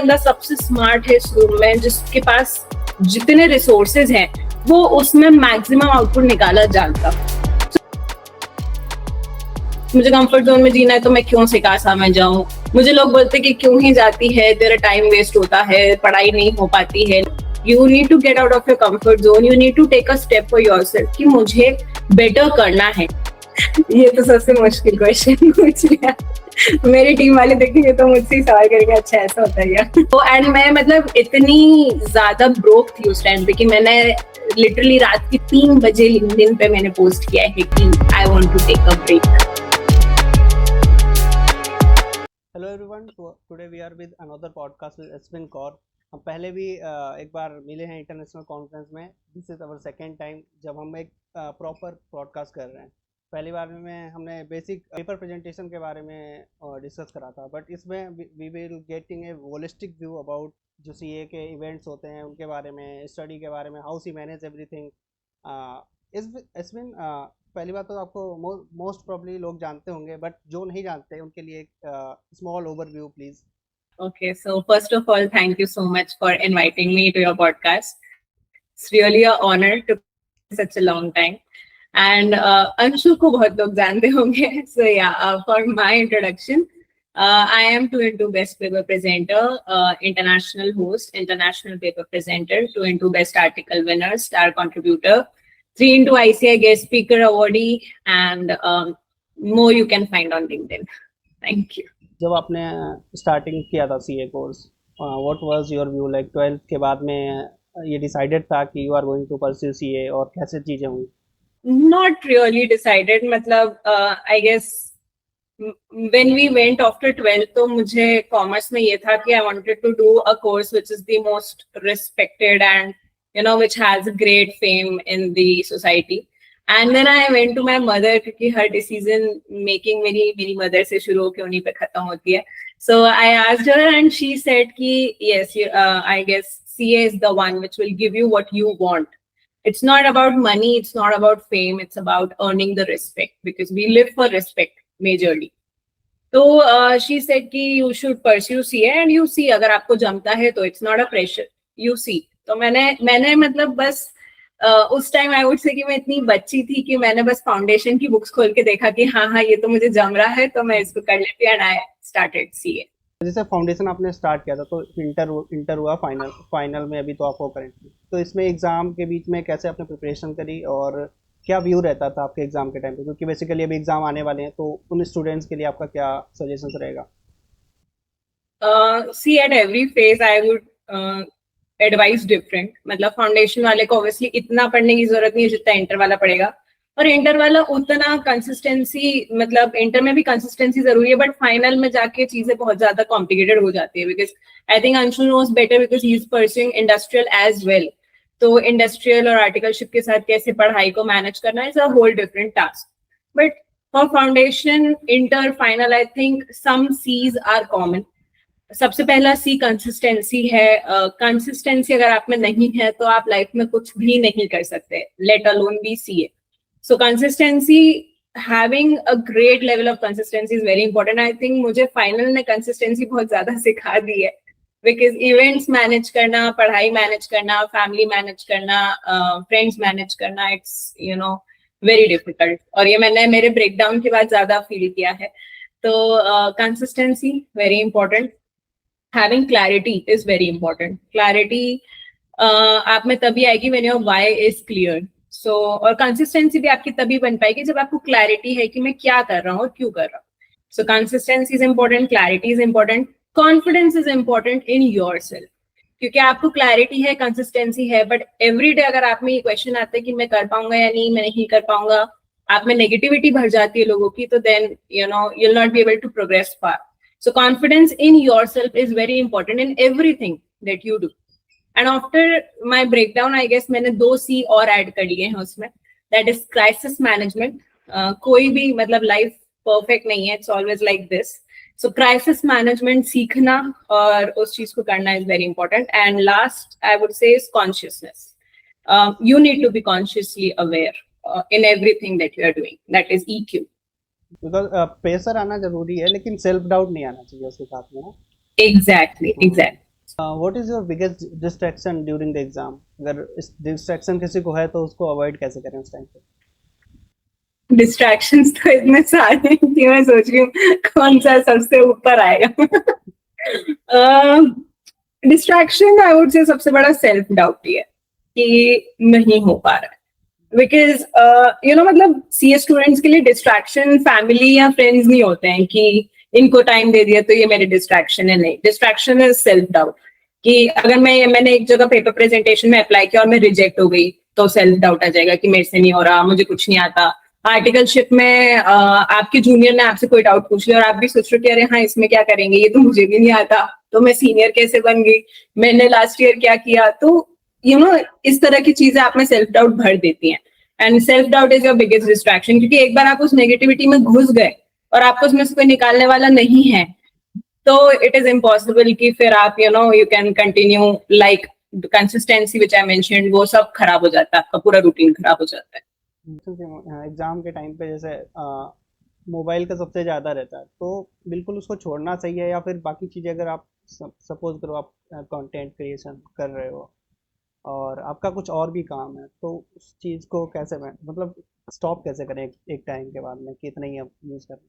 बंदा सबसे स्मार्ट है इस रूम में, जिसके पास जितने रिसोर्सेज हैं वो उसमें मैक्सिमम आउटपुट निकाला जानता। मुझे कंफर्ट जोन में जीना है तो मैं क्यों सिकासा में जाऊं। मुझे लोग बोलते कि क्यों ही जाती है, तेरा टाइम वेस्ट होता है, पढ़ाई नहीं हो पाती है। You need to get out of your comfort zone, you need to take a step for yourself कि मुझे बेटर करना है। ये तो सबसे मुश्किल क्वेश्चन पूछ लिया। मेरी टीम वाले देखेंगे तो मुझसे ही सवाल करेंगे, अच्छा ऐसा होता है क्या? तो एंड मैं मतलब इतनी ज्यादा ब्रोक थी उस टाइम पे कि मैंने लिटरली रात के 3 बजे लिंक्डइन पे मैंने पोस्ट किया है कि I want to take a break. Hello everyone, today we are with another podcast with Eswin Kaur. हम पहले भी एक बार मिले हैं इंटरनेशनल कॉन्फ्रेंस में। This is our second time जब हम एक प्रॉपर पॉडकास्ट कर रहे हैं। पहली बार में हमने बेसिक पेपर प्रेजेंटेशन के बारे में डिस्कस करा था, बट इसमें we will getting a holistic view about जो सीए के इवेंट्स होते हैं उनके बारे में, स्टडी के बारे में, how she manage everything. Eswin, पहली बात तो आपको मोस्ट प्रोबब्ली लोग जानते होंगे, बट जो नहीं जानते उनके लिए एक small overview please. Okay, so first of all, thank you so much for inviting me to your podcast. It's really an honor to such a long time. And Anshu को बहुत लोग जानते होंगे. So yeah, for my introduction, I am 2 into Best Paper Presenter, international host, international paper presenter, 2 into Best Article winner, star contributor, 3 into ICI Guest Speaker Awardee, and more you can find on LinkedIn. Thank you. जब आपने starting किया था CA course, what was your view? Like 12th के बाद में ये decided था कि you are going to pursue CA, और कैसे चीज़ें हुई? Not really decided. मतलब I guess when we went after 12th, तो मुझे कॉमर्स में ये था कि I wanted to do a course which is the most respected and which has great fame in the society. And then I went to my mother क्योंकि हर decision making मेरी mother से शुरू होकर उन्हीं पे खत्म होती है. So I asked her and she said कि yes, I guess CA is the one which will give you what you want. It's not about money, it's not about fame, it's about earning the respect because we live for respect majorly. So she said कि you should pursue CA and you see अगर आपको जमता है तो it's not a pressure, you see. तो मैंने मतलब बस उस टाइम आई वुड से कि मैं इतनी बच्ची थी कि मैंने बस फाउंडेशन की बुक्स खोल के देखा कि हाँ ये तो मुझे जम रहा है तो मैं इसको कर लेती हूँ एंड आई स्टार्टेड सीए। जैसे फाउंडेशन आपने स्टार्ट किया था तो इंटर हुआ, फाइनल में अभी तो आप हो करेंटली, तो इसमें एग्जाम के बीच में कैसे आपने प्रिपरेशन करी और क्या व्यू रहता था आपके एग्जाम के टाइम पे? क्योंकि बेसिकली अभी एग्जाम आने वाले हैं, तो उन स्टूडेंट्स के लिए आपका क्या सजेशंस रहेगा? See at every phase I would advise different. मतलब फाउंडेशन वाले को ऑब्वियसली इतना पढ़ने की जरूरत नहीं है जितना इंटर वाला पड़ेगा, और इंटर वाला उतना कंसिस्टेंसी, मतलब इंटर में भी कंसिस्टेंसी जरूरी है बट फाइनल में जाके चीजें बहुत ज्यादा कॉम्प्लिकेटेड हो जाती है because I think Anshu knows better because he is pursuing industrial as well. तो इंडस्ट्रियल और आर्टिकलशिप के साथ कैसे पढ़ाई को मैनेज करना is a whole different task. But for foundation, inter, final, I think some Cs are common. सबसे पहला सी कंसिस्टेंसी है। कंसिस्टेंसी अगर आप में नहीं है तो आप लाइफ में कुछ भी नहीं कर सकते, let alone be CA. So consistency, having a great level of consistency is very important. I think मुझे फाइनल ने कंसिस्टेंसी बहुत ज्यादा सिखा दी है बिकॉज इवेंट्स मैनेज करना, पढ़ाई मैनेज करना, फैमिली मैनेज करना, फ्रेंड्स मैनेज करना, इट्स वेरी डिफिकल्ट। और ये मैंने मेरे ब्रेकडाउन के बाद ज्यादा फील किया है। तो consistency very important. Having clarity is very important. Clarity आप में तभी आएगी when your why is clear. So और consistency भी आपकी तभी बन पाएगी जब आपको clarity है कि मैं क्या कर रहा हूँ और क्यों कर रहा हूँ. So consistency is important, clarity is important, confidence is important in yourself. क्योंकि आपको clarity है, consistency है, but every day अगर आप में ये question आता है कि मैं कर पाऊंगा या नहीं, मैं नहीं कर पाऊंगा, आप में negativity भर जाती है लोगों की, तो then you'll not be able to progress far. So confidence in yourself is very important in everything that you do. And after my breakdown, I guess मैंने 2 C और add कर लिए हैं उसमें. That is crisis management. कोई भी मतलब life perfect नहीं है. It's always like this. So crisis management सीखना और उस चीज को करना is very important. And last, I would say is consciousness. You need to be consciously aware in everything that you are doing. That is EQ. Because pressure आना जरूरी है लेकिन सेल्फ डाउट नहीं आना चाहिए उसके साथ में ना। Exactly. What is your biggest distraction during the exam? अगर इस डिस्ट्रैक्शन किसी को है तो उसको अवॉइड कैसे करें उस टाइम पे? डिस्ट्रैक्शंस तो इतने सारे हैं कि मैं सोच रही हूँ कौन सा सबसे ऊपर आएगा. डिस्ट्रैक्शन आई वुड से सबसे बड़ा सेल्फ डाउट ही है कि नहीं हो पा रहा है. बिकॉज मतलब सीए स्टूडेंट्स के लिए डिस्ट्रैक्शन फैमिली या फ्रेंड्स नहीं होते हैं कि इनको टाइम दे दिया तो ये मेरे डिस्ट्रैक्शन है. नहीं, डिस्ट्रैक्शन इज सेल्फ डाउट. कि अगर मैंने एक जगह पेपर प्रेजेंटेशन में अप्लाई किया और मैं रिजेक्ट हो गई तो सेल्फ डाउट आ जाएगा कि मेरे से नहीं हो रहा, मुझे कुछ नहीं आता. आर्टिकलशिप में आपके जूनियर ने आपसे कोई डाउट पूछ लिया और आप भी सोच रहे हो कि अरे हाँ इसमें क्या करेंगे, ये तो मुझे भी नहीं आता, तो मैं सीनियर कैसे बन गई, मैंने लास्ट ईयर क्या किया. तो इस तरह की चीजें आप में सेल्फ डाउट भर देती हैं. And self doubt is your biggest distraction, क्योंकि एक बार आप उस नेगेटिविटी में घुस गए और आपको उसमें से कोई निकालने वाला नहीं है तो इट इज इम्पॉसिबल कि फिर आप you can continue like consistency which I mentioned, वो सब खराब हो जाता है, आपका पूरा रूटीन खराब हो जाता है. एग्जाम के टाइम पे जैसे मोबाइल का सबसे ज़्यादा रहता है, तो बिल्कुल उसको छोड़ना सही है या फिर बाकी चीज़ें अगर आप सपोज करो आप कंटेंट क्रिएशन कर रहे हो और आपका कुछ और भी काम है तो उस चीज़ को कैसे मतलब स्टॉप कैसे करें एक टाइम के बाद में कि इतना ही यूज़ करना?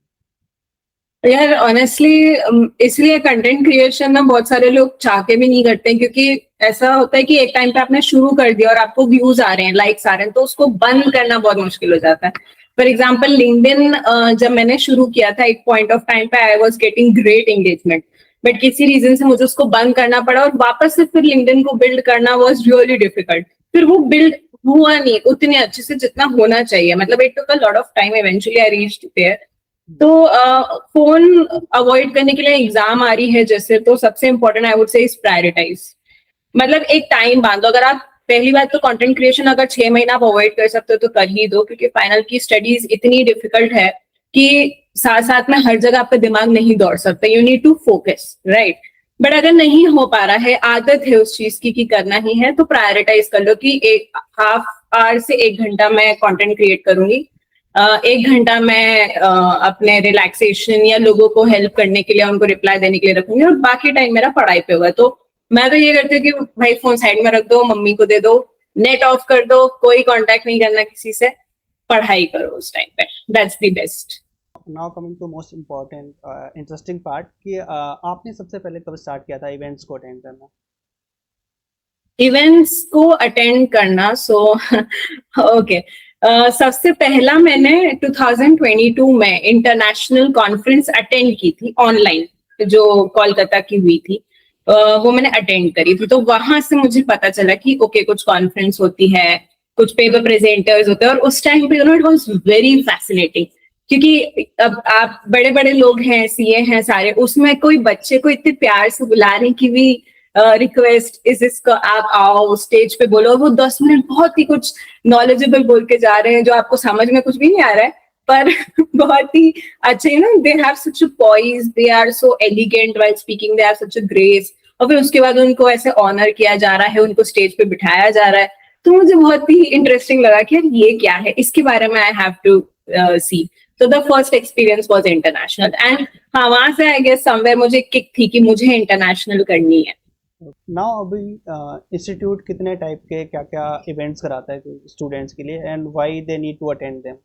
यार ऑनेस्टली इसलिए कंटेंट क्रिएशन ना बहुत सारे लोग चाह के भी नहीं करते हैं, क्योंकि ऐसा होता है कि एक टाइम पे आपने शुरू कर दिया और आपको व्यूज आ रहे हैं, लाइक्स आ रहे हैं, तो उसको बंद करना बहुत मुश्किल हो जाता है. फॉर एग्जाम्पल लिंक्डइन जब मैंने शुरू किया था एक पॉइंट ऑफ टाइम पे I was getting great engagement, but किसी रीजन से मुझे उसको बंद करना पड़ा और वापस से फिर लिंक्डइन को बिल्ड करना वॉज रियली डिफिकल्ट. फिर वो बिल्ड हुआ नहीं उतने अच्छे से जितना होना चाहिए. मतलब it took a lot of time, eventually I reached there. तो फोन अवॉइड करने के लिए एग्जाम आ रही है जैसे, तो सबसे important I would say is prioritize. मतलब एक टाइम बांधो. अगर आप पहली बात तो कंटेंट क्रिएशन अगर 6 महीना आप अवॉइड कर सकते हो तो कर ही दो, क्योंकि फाइनल की स्टडीज इतनी डिफिकल्ट है कि साथ साथ में हर जगह आपका दिमाग नहीं दौड़ सकता. You need to focus, right. But अगर नहीं हो पा रहा है, आदत है उस चीज की कि करना ही है, तो प्रायोरिटाइज कर लो कि एक हाफ आवर से 1 घंटा मैं कंटेंट क्रिएट करूंगी, 1 घंटा मैं अपने रिलैक्सेशन या लोगों को हेल्प करने के लिए, उनको रिप्लाई देने के लिए रखूंगी, और बाकी टाइम मेरा पढ़ाई पे होगा. तो मैं तो ये करती हूँ कि भाई फोन साइड में रख दो, मम्मी को दे दो, नेट ऑफ कर दो, कोई कांटेक्ट नहीं करना किसी से, पढ़ाई करो उस टाइम पे. That's the best. Now coming to most important interesting part कि आपने सबसे पहले कब स्टार्ट किया था इवेंट्स को अटेंड करना? इवेंट्स को अटेंड करना, सो ओके. सबसे पहला मैंने 2022 में इंटरनेशनल कॉन्फ्रेंस अटेंड की थी ऑनलाइन, जो कोलकाता की हुई थी. वो मैंने अटेंड करी थी. तो वहां से मुझे पता चला कि ओके कुछ कॉन्फ्रेंस होती है, कुछ पेपर प्रेजेंटर्स होते हैं, और उस टाइम पे इट वाज वेरी फैसिनेटिंग, क्योंकि अब आप बड़े बड़े लोग हैं, सीए हैं सारे, उसमें कोई बच्चे को इतने प्यार से बुलाने की भी रिक्वेस्ट इज इसका, आप आओ स्टेज पे बोलो, वो 10 मिनट बहुत ही कुछ नॉलेजेबल बोल के जा रहे हैं जो आपको समझ में कुछ भी नहीं आ रहा है, पर बहुत ही अच्छे. They have such a poise, they are so elegant while speaking, they have such a grace. और फिर उसके बाद उनको ऐसे ऑनर किया जा रहा है, उनको स्टेज पे बिठाया जा रहा है. तो मुझे बहुत ही इंटरेस्टिंग लगा कि यार ये क्या है, इसके बारे में आई हैव टू सी. तो the first experience was international, and हाँ वहां से आई गेस समवेयर मुझे किक थी कि मुझे इंटरनेशनल करनी है. नाउ अभी इंस्टीट्यूट कितने टाइप के क्या क्या इवेंट्स कराता है स्टूडेंट्स के लिए, and why they need to attend them?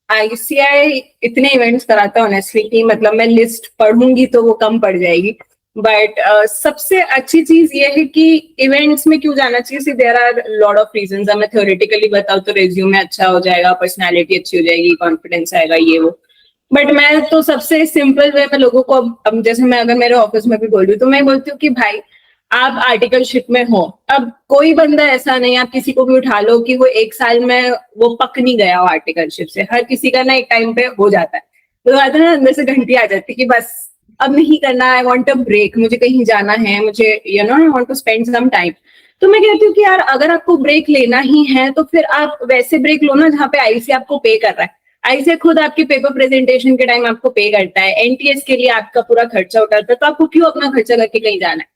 ICI इतने इवेंट्स कराता है ऑनेस्टली कि मतलब मैं लिस्ट पढ़ूंगी तो वो कम पड़ जाएगी. बट सबसे अच्छी चीज ये है कि इवेंट्स में क्यों जाना चाहिए. See there are lot of reasons. मैं थ्योरेटिकली बताऊं तो रेज्यूमे अच्छा हो जाएगा, पर्सनालिटी अच्छी हो जाएगी, कॉन्फिडेंस आएगा, ये वो. बट मैं तो सबसे सिंपल वे में लोगों को, अब जैसे मैं अगर मेरे ऑफिस में भी बोल रही हूँ तो मैं बोलती हूँ कि भाई आप आर्टिकलशिप में हो. अब कोई बंदा ऐसा नहीं, आप किसी को भी उठा लो कि वो 1 साल में वो पक नहीं गया हो आर्टिकलशिप से. हर किसी का ना एक टाइम पे हो जाता है, तो आते ना अंदर से घंटी आ जाती है कि बस अब नहीं करना, आई वांट अ ब्रेक, मुझे कहीं जाना है, मुझे I want to spend some time. तो मैं कहती हूँ कि यार अगर आपको ब्रेक लेना ही है तो फिर आप वैसे ब्रेक लो ना जहाँ पे आईसी आपको पे कर रहा है. आईसी खुद आपके पेपर प्रेजेंटेशन के टाइम आपको पे करता है, एनटीएस के लिए आपका पूरा खर्चा उठाता है, तो आपको क्यों अपना खर्चा करके कहीं जाना है.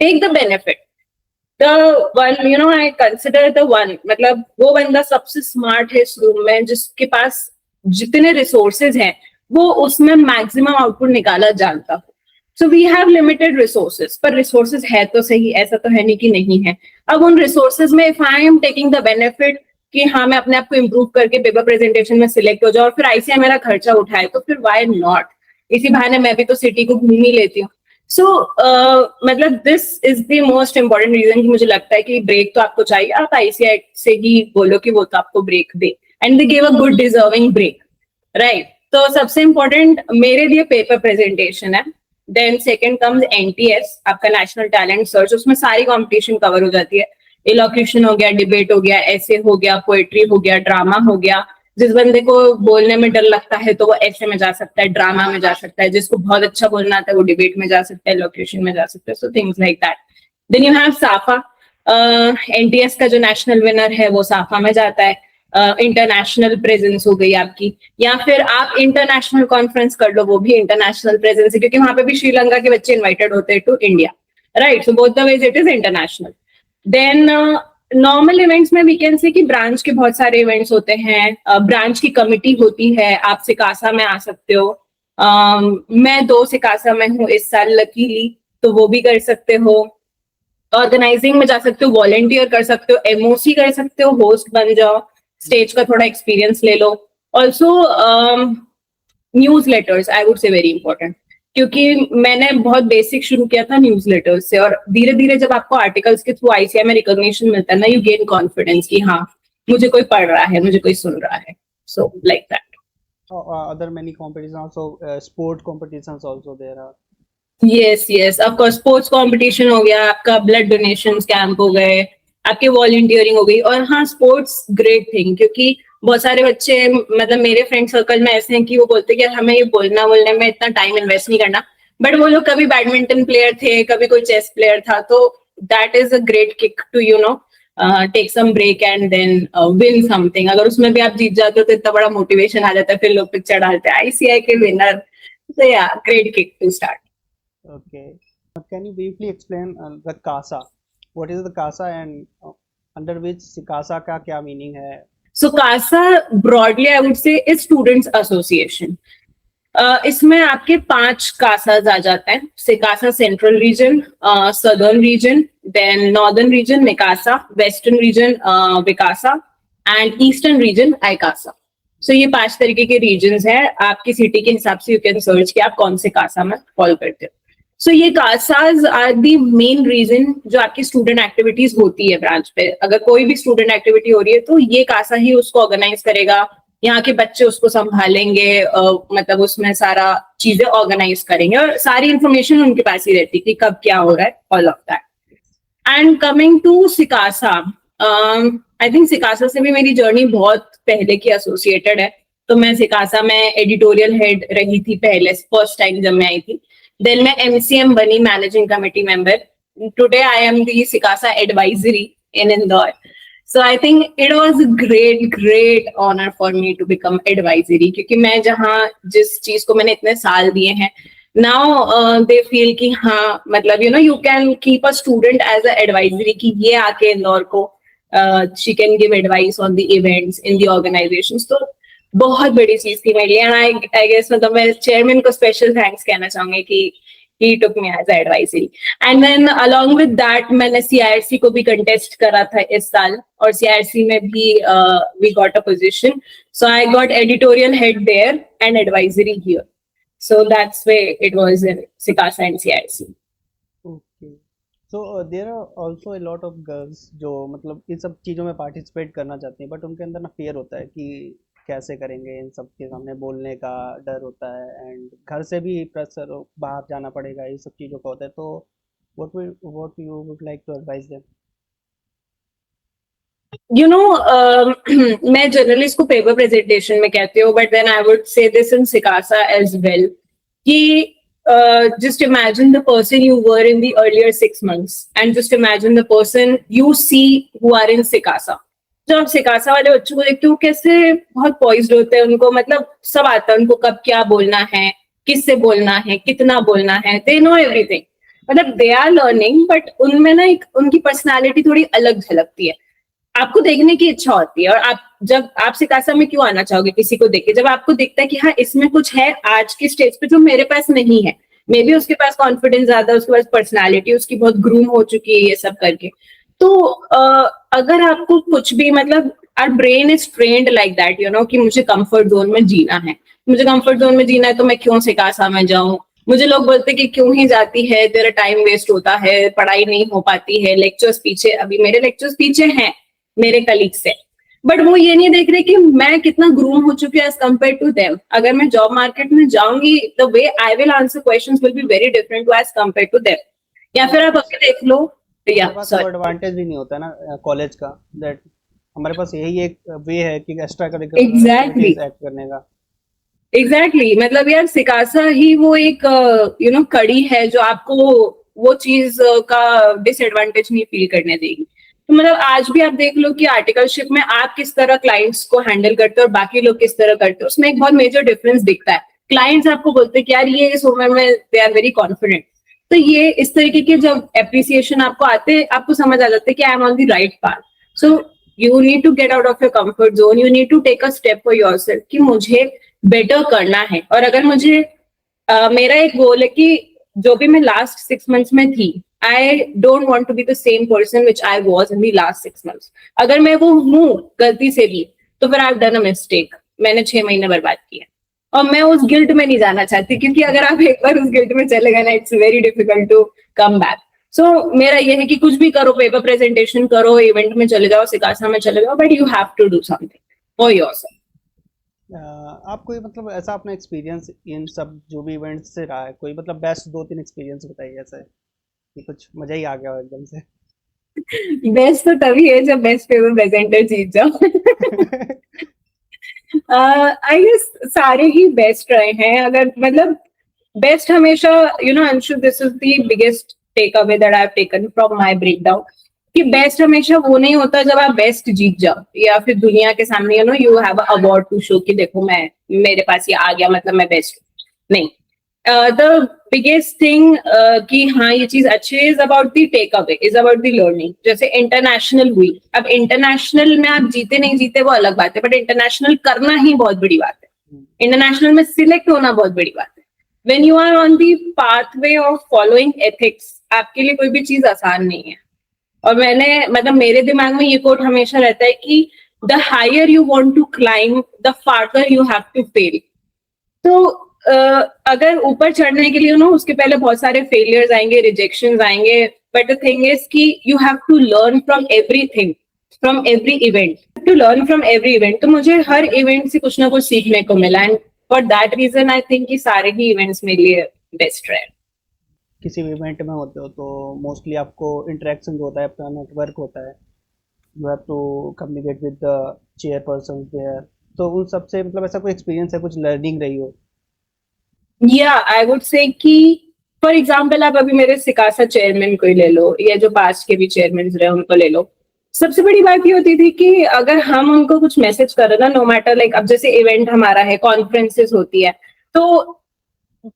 Take the benefit. The one I consider the one, मतलब वो बंदा सबसे स्मार्ट है इस रूम में जिसके पास जितने रिसोर्सेज हैं वो उसमें मैक्सिमम आउटपुट निकाला जानता हो. So we have limited resources, पर रिसोर्सेज है तो सही, ऐसा तो है नहीं कि नहीं है। अब उन रिसोर्सेज में if I am taking the benefit कि हाँ मैं अपने आप को इम्प्रूव करके पेपर प्रेजेंटेशन में सिलेक्ट हो जाऊँ और फिर आईसीआई मेरा खर्चा उठाए, तो फिर व्हाई नॉट, इसी बहाने मैं भी तो सिटी को घूम ही लेती हूँ। सो मतलब this is the most important reason कि मुझे लगता है कि ब्रेक तो आपको चाहिए, आप आईसीआई से ही बोलो कि वो तो आपको ब्रेक दे, and they give a good deserving break, right. तो सबसे इम्पोर्टेंट मेरे लिए पेपर प्रेजेंटेशन है। देन सेकंड कम्स एनटीएस, आपका नेशनल टैलेंट सर्च, उसमें सारी कॉम्पिटिशन कवर हो जाती है। इलोक्यूशन हो गया, डिबेट हो गया, ऐसे हो गया, पोएट्री हो गया, ड्रामा हो गया। जिस बंदे को बोलने में डर लगता है तो वो ऐसे में जा सकता है, ड्रामा में जा सकता है, जिसको बहुत अच्छा बोलना आता है वो डिबेट में जा सकता है, इलोक्यूशन में जा सकता है, so things like that. Then you have SAFA, NTS का जो नेशनल विनर है वो साफा में जाता है। इंटरनेशनल प्रेजेंस हो गई आपकी, या फिर आप इंटरनेशनल कॉन्फ्रेंस कर लो, वो भी इंटरनेशनल प्रेजेंस है, क्योंकि वहां पे भी श्रीलंका के बच्चे इन्वाइटेड होते हैं to India, right. So both the ways it is international. Then normal events में वी कैन से कि ब्रांच के बहुत सारे इवेंट्स होते हैं, ब्रांच की कमिटी होती है, आप सिकासा में आ सकते हो। मैं 2 सिकासा में हूँ इस साल लकीली, तो वो भी कर सकते हो। ऑर्गेनाइजिंग में जा सकते हो, वॉलेंटियर कर सकते हो, एमओसी कर सकते हो, होस्ट बन जाओ, स्टेज का थोड़ा एक्सपीरियंस ले लो। Also newsletters I would say very important, क्योंकि मैंने बहुत बेसिक शुरू किया था न्यूज लेटर्स से, और धीरे धीरे जब आपको आर्टिकल्स के थ्रू आईसीआई में रिकॉग्निशन मिलता है ना, यू गेन कॉन्फिडेंस कि हाँ मुझे कोई पढ़ रहा है, मुझे कोई सुन रहा है, so like that. Other many competitions also, sport competitions also there are. Yes yes, of course sports competition हो गया, आपका ब्लड डोनेशन कैंप हो गए, आपके वॉलंटियरिंग हो गई। और हाँ, स्पोर्ट्स ग्रेट थिंग, क्योंकि बहुत सारे बच्चे, मतलब मेरे फ्रेंड सर्कल में ऐसे हैं कि वो बोलते हैं कि हमें ये बोलने में इतना टाइम इन्वेस्ट नहीं करना, बट वो लोग कभी बैडमिंटन प्लेयर थे, कभी कोई चेस प्लेयर था, तो that is a great kick to take some break and then win something. अगर उसमें भी आप जीत जाते हो तो इतना बड़ा मोटिवेशन आ जाता है, फिर लोग पिक्चर डालते हैं आईसीआई के winner, so yeah, great kick to start. Okay. Can you briefly explain the CASA? What is the CASA and under which CASA का क्या meaning है? So CASA broadly I would say is Students Association. इसमें आपके 5 कासाज आ जाते हैं, सिकासा central region, southern region, then northern region मिकासा, वेस्टर्न रीजन विकासा एंड ईस्टर्न रीजन आईकासा। सो ये 5 तरीके के रीजन्स हैं, आपकी सिटी के हिसाब से यू कैन सर्च कि आप कौन से कासा में फॉलो करते हो। सो ये कासाज आर दी मेन रीजन जो आपकी स्टूडेंट एक्टिविटीज होती है ब्रांच पे। अगर कोई भी स्टूडेंट एक्टिविटी हो रही है तो ये कासा ही उसको ऑर्गेनाइज करेगा, यहाँ के बच्चे उसको संभालेंगे, मतलब उसमें सारा चीजें ऑर्गेनाइज करेंगे और सारी इंफॉर्मेशन उनके पास ही रहती है कि कब क्या हो रहा है, all of that. And coming to सिकासा, आई थिंक सिकासा से भी मेरी जर्नी बहुत पहले की एसोसिएटेड है। तो मैं सिकासा में एडिटोरियल हेड रही थी पहले, फर्स्ट टाइम जब मैं आई थी। देन मैं एमसीएम बनी, managing committee member. Today I am the सिकासा advisory in Indore. So I think it was a great honor for me to become advisory, क्योंकि मैं जहाँ जिस चीज को मैंने इतने साल दिए हैं, now they feel कि हाँ मतलब you can keep a student as a advisory कि ये आके इंदौर को she can give advice on the events in the organizations। तो बहुत बड़ी चीज थी मेरे लिए, and I guess मतलब मैं चेयरमैन को स्पेशल थैंक्स कहना चाहूंगी कि he took me as advisory। and then along with that मैंने CIRC को भी contest करा था इस साल, और CIRC में भी we got a position, so I got editorial head there and advisory here, so that's where it was in Sikasa and CIRC। Okay. So there are also a lot of girls जो मतलब इन सब चीज़ों में participate करना चाहती हैं, but उनके अंदर ना फियर होता है कि कैसे करेंगे, इन सब के सामने बोलने का डर होता है, एंड घर से भी प्रेशर, बाहर जाना पड़ेगा, ये सब चीज़ों का होता है। तो what you would like to advise them? मैं जनरली इसको पेपर प्रेजेंटेशन में कहती हूँ, but then I would say this in सिकासा एज वेल कि just imagine the person you were in the earlier 6 months and just imagine the person you see who are in Sikasa। जब आप सिकासा वाले बच्चों को देखते हो कैसे बहुत पॉइज्ड होते हैं, उनको मतलब सब आता है, उनको कब क्या बोलना है, किससे बोलना है, कितना बोलना है, दे नो एवरीथिंग। मतलब दे आर लर्निंग, बट उनमें ना एक उनकी पर्सनालिटी थोड़ी अलग झलकती है, आपको देखने की इच्छा होती है। और आप सिकासा में क्यों आना चाहोगे किसी को देख के, जब आपको दिखता है कि हाँ इसमें कुछ है आज के स्टेज पे जो मेरे पास नहीं है, मे बी उसके पास कॉन्फिडेंस ज्यादा है, उसके पास पर्सनालिटी उसकी बहुत ग्रूम हो चुकी है ये सब करके। तो अगर आपको कुछ भी मतलब our brain is trained like that you know कि मुझे कंफर्ट जोन में जीना है, मुझे कंफर्ट जोन में जीना है तो मैं क्यों सिकासा में जाऊं। मुझे लोग बोलते कि क्यों ही जाती है, तेरा टाइम वेस्ट होता है, पढ़ाई नहीं हो पाती है, लेक्चर्स पीछे, अभी मेरे लेक्चर्स पीछे हैं मेरे कलीग से, बट वो ये नहीं देख रहे कि मैं कितना ग्रूम हो चुकी हूँ एज कम्पेयर टू देम। अगर मैं जॉब मार्केट में जाऊंगी, the way I will answer questions will be very different to as compare to them. या फिर हमारे आप पास अभी देख लो, या हमारे पास वो सॉरी, एडवांटेज भी नहीं होता ना कॉलेज का, दैट हमारे पास यही एक वे है कि extra curricular exactly activities act करने का। एग्जैक्टली मतलब यार सिकासा ही वो एक यू नो कड़ी है जो आपको वो चीज का डिसएडवांटेज नहीं फील करने देगी। तो मतलब आज भी आप देख लो कि आर्टिकलशिप में आप किस तरह क्लाइंट्स को हैंडल करते हो और बाकी लोग किस तरह करते हो, उसमें एक बहुत मेजर डिफरेंस दिखता है। क्लाइंट्स आपको बोलते हैं कि यार ये इस उम्र में दे आर वेरी कॉन्फिडेंट, तो ये इस तरीके के जब एप्रिसिएशन आपको आते हैं, आपको समझ आ जाता है कि I am on the right path. So you need to get out of your comfort zone, you need to take a step for yourself कि मुझे बेटर करना है। और अगर मुझे मेरा एक गोल है कि जो भी मैं लास्ट 6 मंथ्स में थी, I don't want to be the same person which I was in the last 6 months. अगर मैं वो हूँ गलती से भी, तो फिर I have done a mistake, मैंने 6 महीने बर्बाद किए और मैं उस गिल्ट में नहीं जाना चाहती, क्योंकि अगर आप एक बार उस गिल्ट में चले गए ना, it's very difficult to come back. So मेरा ये है कि कुछ भी करो, पेपर प्रेजेंटेशन करो, इवेंट में चले जाओ, सिकासा में चले जाओ, but you have to do something for yourself. आप कोई मतलब ऐसा अपना एक्सपीरियंस इन सब जो भी इवेंट्स से रहा है, कोई मतलब बेस्ट 2-3 एक्सपीरियंस बताइए ऐसा है कि कुछ मजा ही आ गया हो एकदम से। बेस्ट तो तभी है जब बेस्ट पेपर प्रेजेंटर जीत जाओ। आई गेस सारे ही बेस्ट रहे हैं। अगर मतलब बेस्ट हमेशा you know Anshu, this is the biggest take away that I have taken from my breakdown, कि बेस्ट हमेशा वो नहीं होता जब आप बेस्ट जीत जाओ या फिर दुनिया के सामने you know you have a award to show कि देखो मैं, मेरे पास ये आ गया मतलब मैं बेस्ट। नहीं, द बिगेस्ट थिंग कि हाँ ये चीज अच्छी है, is about the take away, is about the learning. जैसे इंटरनेशनल हुई, अब इंटरनेशनल में आप जीते नहीं जीते वो अलग बात है, बट इंटरनेशनल करना ही बहुत बड़ी बात है, इंटरनेशनल में सिलेक्ट होना बहुत बड़ी बात है। When you are on the pathway of following ethics, आपके लिए कोई भी चीज आसान नहीं है। और मैंने मतलब मेरे दिमाग में ये कोट हमेशा रहता है कि the higher you want to climb the farther you have to fail. तो अगर ऊपर चढ़ने के लिए ना उसके पहले बहुत सारे फेलियर्स आएंगे, रिजेक्शंस आएंगे, बट द थिंग इज कि you have to learn from everything, from every event, to learn from every event. तो मुझे हर इवेंट से कुछ ना कुछ सीखने को मिला, and for that reason I think कि सारे ही इवेंट्स मेरे लिए बेस्ट रहे। किसी भी इवेंट में होते हो तो मोस्टली आपको इंटरेक्शन जो होता है, अपना नेटवर्क होता है, you have to communicate with the chairperson there, तो उन सब से मतलब ऐसा कोई एक्सपीरियंस है, कुछ लर्निंग रही हो? या आई वुड से कि फॉर एग्जाम्पल आप अभी मेरे सिकासा चेयरमैन को ही ले लो, या जो पास्ट के भी चेयरमैन रहे उनको ले लो। सबसे बड़ी बात ये होती थी कि अगर हम उनको कुछ मैसेज कर रहे ना, नो मैटर लाइक अब जैसे इवेंट हमारा है, कॉन्फ्रेंसेस होती है, तो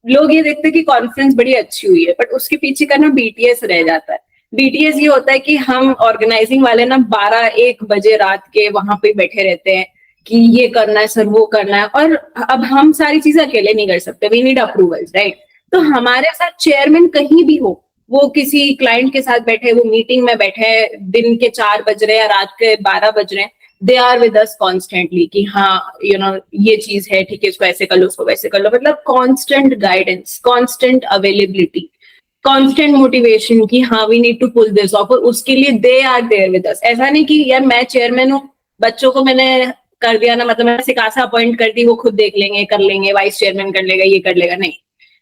लोग ये देखते हैं कि कॉन्फ्रेंस बड़ी अच्छी हुई है, बट उसके पीछे का ना बीटीएस रह जाता है। बीटीएस ये होता है कि हम ऑर्गेनाइजिंग वाले ना 12-1 बजे रात के वहां पे बैठे रहते हैं कि ये करना है सर, वो करना है, और अब हम सारी चीजें अकेले नहीं कर सकते, वी नीड अप्रूवल्स, राइट। तो हमारे साथ चेयरमैन कहीं भी हो, वो किसी क्लाइंट के साथ बैठे, वो मीटिंग में बैठे, दिन के 4 बज रहे हैं या रात के 12 बज रहे हैं, they are with us constantly कि हाँ यू नो ये चीज है, ठीक है, इसको ऐसे कर लो, उसको वैसे कर लो। मतलब constant guidance, constant availability, constant motivation कि हाँ we need to pull this off, और उसके लिए they are there with us. ऐसा नहीं कि यार मैं चेयरमैन हूँ, बच्चों को मैंने कर दिया ना, मतलब मैंने सिकासा अपॉइंट कर दी, वो खुद देख लेंगे, कर लेंगे, वाइस चेयरमैन कर लेगा, ये कर लेगा, नहीं,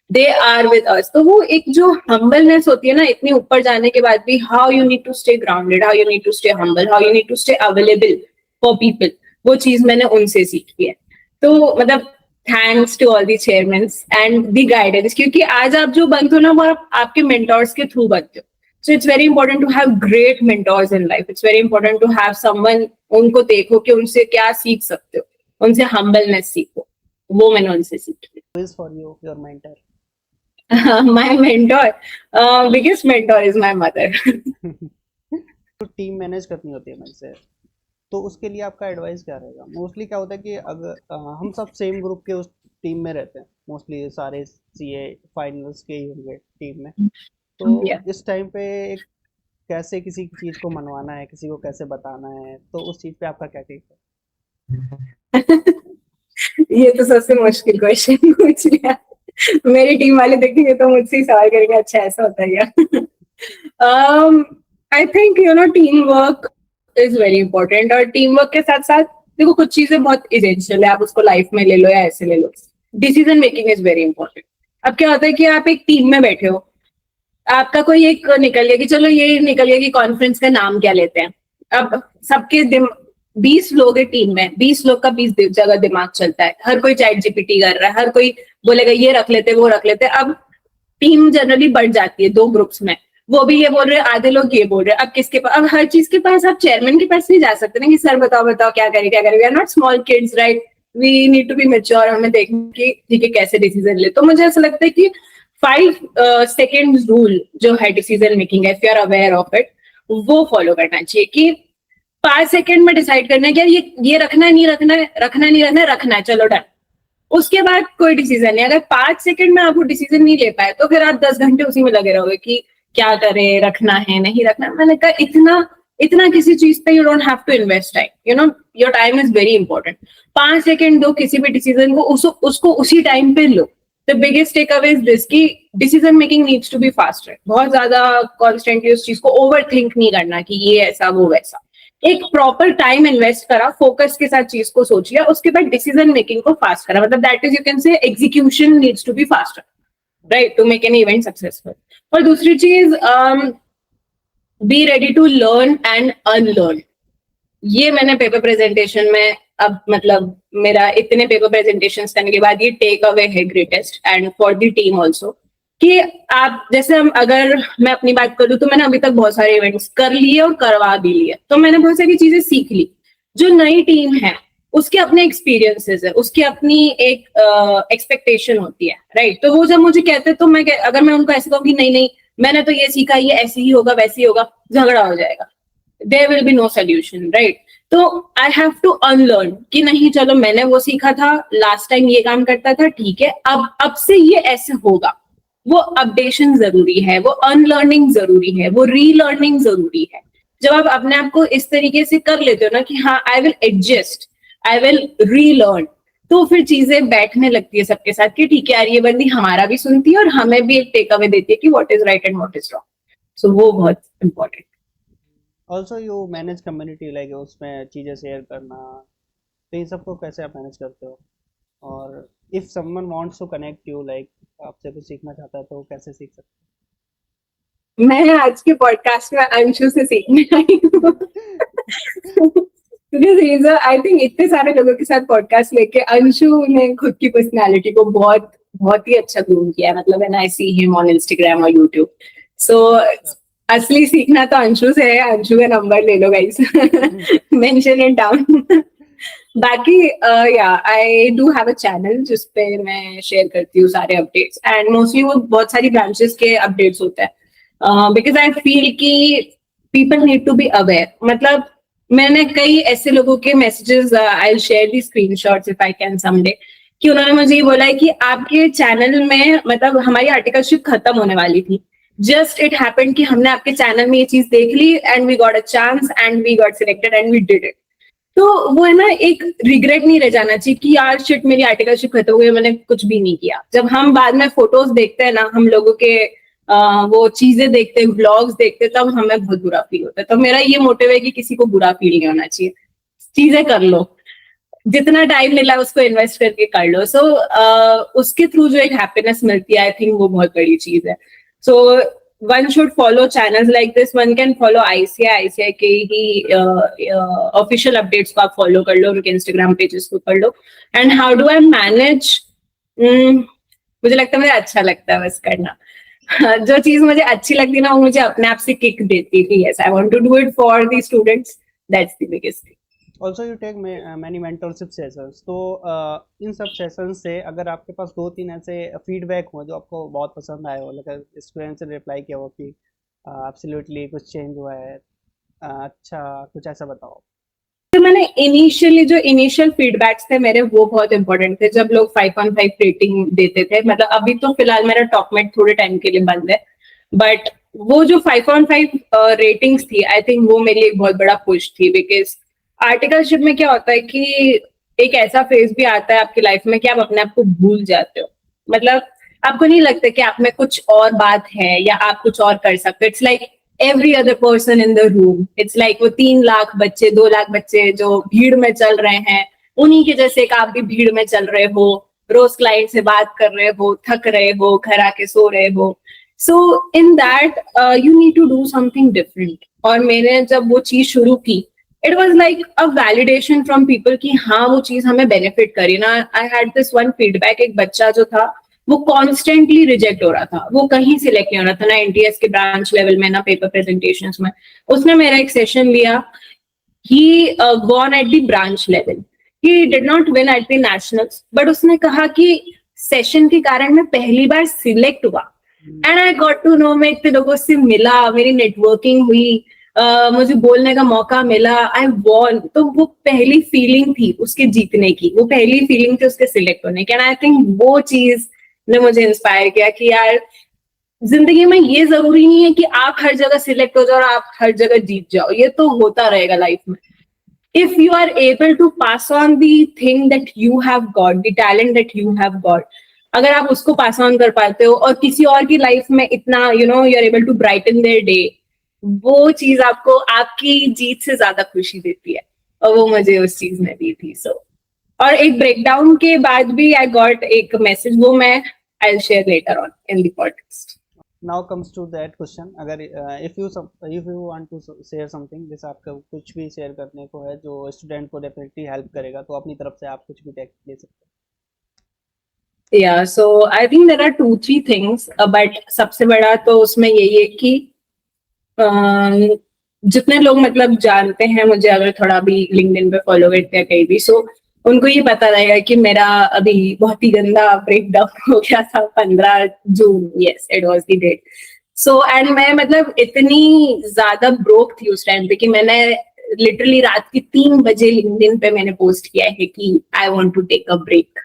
दे आर विद अस। तो वो एक जो हम्बलनेस होती है ना इतनी ऊपर जाने के बाद भी, how you need to stay grounded, how you need to stay humble, how you need to stay available for people, वो चीज मैंने उनसे सीखी है। तो मतलब thanks to all the chairman and the guidance, क्योंकि आज आप जो बनते हो ना वो आप आपके मेंटोर्स के थ्रू बनते हो। So it's very important to have great mentors in life, it's very important to have someone, उनको देखो कि उनसे क्या सीख सकते हो, उनसे हम्बलनेस सीखो, वो मैंने उनसे सीखी। Who is for you your mentor? My mentor, biggest mentor is my mother. तो टीम मैनेज करनी होती है मुझसे, तो उसके लिए आपका एडवाइस क्या रहेगा? मोस्टली क्या होता है कि अगर हम सब सेम ग्रुप के उस टीम में रहते हैं, मोस्टली सारे सीए फाइनल्स के ही होंगे टीम में। तो Yeah. इस टाइम पे एक कैसे किसी चीज़ को मनवाना है, किसी को कैसे बताना है, तो उस चीज़ पे आपका क्या टेक है? ये तो सबसे मुश्किल क्वेश्चन पूछ लिया। मेरी टीम वाले देखेंगे तो मुझसे ही सवाल करेंगे, अच्छा ऐसा होता है क्या? I think team work is very important, और टीम वर्क के साथ साथ देखो कुछ चीजें बहुत इसेंशियल है, आप उसको लाइफ में ले लो या ऐसे ले लो। Decision making is very important. अब क्या होता है कि आप एक टीम में बैठे हो, आपका कोई एक निकल गया कि चलो ये निकल गया कि कॉन्फ्रेंस का नाम क्या लेते हैं। अब सबके 20 लोग है टीम में, 20 लोग का 20 जगह दिमाग चलता है, हर कोई चैट जीपीटी कर रहा है, हर कोई बोलेगा ये रख लेते वो रख लेते। अब टीम जनरली बढ़ जाती है 2 ग्रुप्स में, वो भी ये बोल रहे हैं, आधे लोग ये बोल रहे हैं। अब किसके पास, अब हर चीज के पास आप चेयरमैन के पास नहीं जा सकते ना कि सर बताओ बताओ क्या करें क्या करें। We are not small kids, right? We need to be mature, हमें देखना कि ठीक है कैसे डिसीजन ले। तो मुझे ऐसा लगता है कि 5 सेकेंड रूल जो है डिसीजन मेकिंग है, if you are aware of it, वो फॉलो करना चाहिए कि 5 सेकेंड में डिसाइड करना है कि यार ये रखना है नहीं रखना है, रखना नहीं रखना है, रखना है, चलो डन। उसके बाद कोई डिसीजन नहीं। अगर 5 सेकेंड में आप वो डिसीजन नहीं ले पाए तो फिर आप 10 घंटे उसी में लगे रहोगे कि क्या करें, रखना है नहीं रखना। मैंने कहा इतना इतना किसी चीज पे you don't have to invest time, your time is very important. 5 second दो किसी भी डिसीजन को, उसको उसी टाइम पे लो। The biggest take away is this कि decision making needs to be faster. बहुत ज्यादा कॉन्स्टेंटली उस चीज को ओवर थिंक नहीं करना कि ये ऐसा वो वैसा। एक प्रॉपर टाइम इन्वेस्ट करा, फोकस के साथ चीज को सोच लिया, उसके बाद डिसीजन मेकिंग को फास्ट करा। मतलब that is, you can say, execution needs to be faster, right, to make an event successful. और दूसरी चीज, be ready to learn and unlearn. ये मैंने पेपर प्रेजेंटेशन में, अब मतलब मेरा इतने पेपर प्रेजेंटेशन करने के बाद ये टेक अवे है greatest, and for the team also, कि आप जैसे अगर मैं अपनी बात करूँ तो मैंने अभी तक बहुत सारे इवेंट्स कर लिए और करवा भी लिए, तो मैंने बहुत सारी चीजें सीख ली। जो नई टीम है उसके अपने एक्सपीरियंसेस है, उसकी अपनी एक एक्सपेक्टेशन होती है, राइट? तो वो जब मुझे कहते हैं तो मैं अगर मैं उनको ऐसे कहूँ कि नहीं नहीं मैंने तो ये सीखा, ये ऐसे ही होगा वैसे ही होगा, झगड़ा हो जाएगा, there will be no solution, right? तो आई हैव टू अनलर्न कि नहीं चलो मैंने वो सीखा था, लास्ट टाइम ये काम करता था, ठीक है, अब से ये ऐसे होगा। वो अपडेशन जरूरी है, वो अनलर्निंग जरूरी है, वो रीलर्निंग जरूरी है। जब आप अपने आप को इस तरीके से कर लेते हो ना कि हाँ I will adjust, I will relearn, तो फिर चीजें बैठने लगती है सबके साथ कि ठीक है यार ये बंदी हमारा भी सुनती है और हमें भी एक टेक अवे देती है कि what is right and what is wrong. So वो बहुत important. Also you manage community, like उसमें चीज़ें शेयर करना, तो इन सबको कैसे आप मैनेज करते हो? और if someone wants to connect you, like आपसे कुछ सीखना चाहता है, तो वो कैसे सीख सकते मैं आज के पॉडकास्ट में अंशु से सीखने आई हूँ। आई थिंक इतने सारे लोगों के साथ पॉडकास्ट लेके अंशु ने खुद की पर्सनालिटी को बहुत बहुत ही अच्छा ग्रूम किया है। मतलब आई सी हिम ऑन इंस्टाग्राम और यूट्यूब। सो असली सीखना तो अंशु से है। अंशु का नंबर ले लो गाइस, मेंशन इट डाउन। बाकी या I do have a channel जिसपे मैं शेयर करती हूँ सारे अपडेट्स, एंड मोस्टली वो बहुत सारी ब्रांचेस के अपडेट्स होते हैं, बिकॉज आई फील कि people need to be aware. मतलब मैंने कई ऐसे लोगों के messages, I will share the screenshots if I can someday, कि उन्होंने मुझे ये बोला है कि आपके चैनल में, मतलब हमारी आर्टिकलशिप खत्म होने वाली थी, जस्ट इट हैपेंड कि हमने आपके चैनल में ये चीज देख ली and we got a chance and we got selected and we did it. तो वो है ना, एक रिग्रेट नहीं रह जाना चाहिए कि यार शिट मेरी आर्टिकलशिप खत्म हो गई, मैंने कुछ भी नहीं किया। जब हम बाद में फोटोज देखते हैं ना, हम लोगों के वो चीजें देखते हैं, व्लॉग्स देखते हैं, तब हमें बहुत बुरा फील होता है। तो मेरा ये मोटिव है कि किसी को बुरा फील नहीं होना चाहिए, चीजें कर लो, जितना टाइम मिला उसको इन्वेस्ट करके कर लो। सो उसके थ्रू जो एक हैप्पीनेस मिलती है, आई थिंक वो बहुत बड़ी चीज है। सो one should follow channels like this. One can follow ICI के ही ऑफिशियल अपडेट्स को आप फॉलो कर लो, उनके इंस्टाग्राम पेजेस को कर लो। And how do I manage, मुझे लगता है मुझे अच्छा लगता है बस करना। जो चीज मुझे अच्छी लगती है ना, वो मुझे अपने आप से किक देती है कि yes I want to do it for the students. That's the biggest thing. Also you take many mentorship sessions, तो इन सब सेशन से अगर आपके पास 2-3 ऐसे फीडबैक हो जो आपको बहुत पसंद आए हो, मतलब स्टूडेंट ने रिप्लाई किया हो कि एब्सोल्युटली कुछ चेंज हुआ है, अच्छा कुछ ऐसा बताओ। तो मैंने इनिशियल फीडबैक्स थे मेरे, वो बहुत इंपॉर्टेंट थे जब लोग 5/5 रेटिंग देते थे. मतलब अभी तो फिलहाल मेरा टॉपमेट थोड़े टाइम के लिए बंद है, बट वो जो 5/5 रेटिंग्स थी, आई थिंक वो मेरे लिए एक बहुत बड़ा पुश थी. बिकॉज आर्टिकलशिप में क्या होता है कि एक ऐसा फेज भी आता है आपकी लाइफ में कि आप अपने आप को भूल जाते हो. मतलब आपको नहीं लगता कि आप में कुछ और बात है या आप कुछ और कर सकते हो. It's like every other person in the room. It's like वो 3 लाख बच्चे, 2 लाख बच्चे जो भीड़ में चल रहे हैं, उन्हीं के जैसे एक आप भी भीड़ में चल रहे हो, रोज क्लाइंट से बात कर रहे हो, थक रहे हो, घर आके सो रहे हो. So in that you need to do something different. और मैंने जब वो चीज शुरू की, it was like a validation from people कि हाँ वो चीज हमें बेनिफिट करी ना. I had this one feedback, एक बच्चा जो था वो कॉन्स्टेंटली रिजेक्ट हो रहा था, वो कहीं सिलेक्ट नहीं हो रहा था, ना एनटीएस के ब्रांच लेवल में ना पेपर प्रेजेंटेशंस में. उसने मेरा एक सेशन लिया, he gone at the branch level, he did not win at the nationals, but उसने कहा कि सेशन के कारण मैं पहली बार सिलेक्ट हुआ. And I got to know, मैं इतने लोगों से मिला, मेरी नेटवर्किंग हुई, मुझे बोलने का मौका मिला, आई वॉन. तो वो पहली फीलिंग थी उसके जीतने की, वो पहली फीलिंग थी उसके सिलेक्ट होने की. एंड आई थिंक वो चीज ने मुझे इंस्पायर किया कि यार जिंदगी में ये जरूरी नहीं है कि आप हर जगह सिलेक्ट हो जाओ और आप हर जगह जीत जाओ. ये तो होता रहेगा लाइफ में. If you are able to pass on the thing that you have got, the talent that you have got, अगर आप उसको पास ऑन कर पाते हो और किसी और की लाइफ में इतना you are able to brighten their day, वो चीज आपको आपकी जीत से ज्यादा खुशी देती है. और वो मुझे उस चीज में दी थी. सो और एक ब्रेकडाउन के बाद भी आई गॉट एक मैसेज, वो मैं I'll share later on in the podcast. Now comes to that question, अगर if you want to share something, जैसे आपका कुछ भी शेयर करने को है जो स्टूडेंट को डेफिनेटली हेल्प करेगा, तो अपनी तरफ से आप कुछ भी टेक ले सकते हैं. Yeah, so I think there are 2-3 things, but सबसे बड़ा तो उसमें यही है कि जितने लोग मतलब जानते हैं मुझे, अगर थोड़ा भी लिंक्डइन पे फॉलो करते हैं कहीं भी, सो उनको ये पता रहेगा कि मेरा अभी बहुत ही गंदा ब्रेकडाउन हो गया था 15 जून. Yes, it was the date. So and मैं मतलब इतनी ज्यादा ब्रोक थी उस टाइम पे कि मैंने लिटरली रात के 3 बजे लिंक्डइन पे मैंने पोस्ट किया है कि I want to take a break.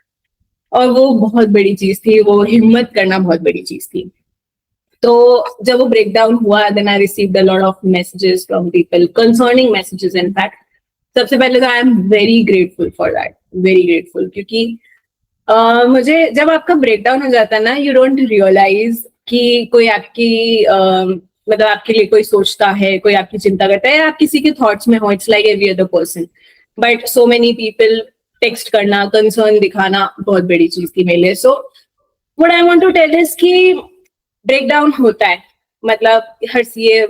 और वो बहुत बड़ी चीज थी, वो हिम्मत करना बहुत बड़ी चीज थी. तो जब वो ब्रेकडाउन हुआ, then I received a lot of messages from people, concerning messages. In fact सबसे पहले तो I am very grateful for that, very grateful, क्योंकि मुझे जब आपका ब्रेकडाउन हो जाता है ना, यू डोंट रियलाइज कि कोई आपकी मतलब आपके लिए कोई सोचता है, कोई आपकी चिंता करता है, आप किसी के थॉट्स में हो. It's like every other person, but so many people text करना, कंसर्न दिखाना बहुत बड़ी चीज थी मेरे लिए. So what I want to tell is कि ब्रेकडाउन होता है, मतलब हर सीए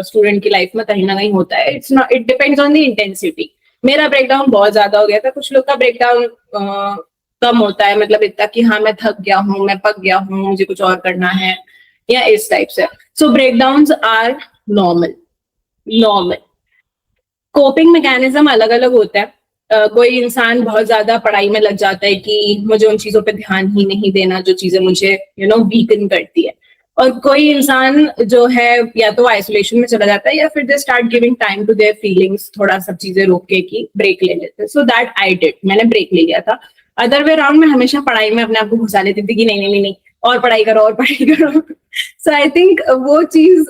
स्टूडेंट की लाइफ में कहीं ना कहीं होता है. It's not, it depends on the intensity. मेरा ब्रेकडाउन बहुत ज्यादा हो गया था, कुछ लोग का ब्रेकडाउन कम होता है, मतलब इतना कि हाँ मैं थक गया हूँ, मैं पक गया हूँ, मुझे कुछ और करना है, या इस टाइप से. So breakdowns are normal. Coping mechanism अलग अलग होता है. कोई इंसान बहुत ज्यादा पढ़ाई में लग जाता है कि मुझे उन चीजों पे ध्यान ही नहीं देना जो चीजें मुझे वीकन करती है. और कोई इंसान जो है या तो आइसोलेशन में चला जाता है या फिर they start giving time to their feelings, थोड़ा सब चीजें रोक के कि ब्रेक ले लेते हैं. सो दैट आई डिड, मैंने ब्रेक ले लिया था. अदर वे राउंड में हमेशा पढ़ाई में अपने आप को घुसा लेती थी कि नहीं और पढ़ाई करो और पढ़ाई करो. सो आई थिंक वो चीज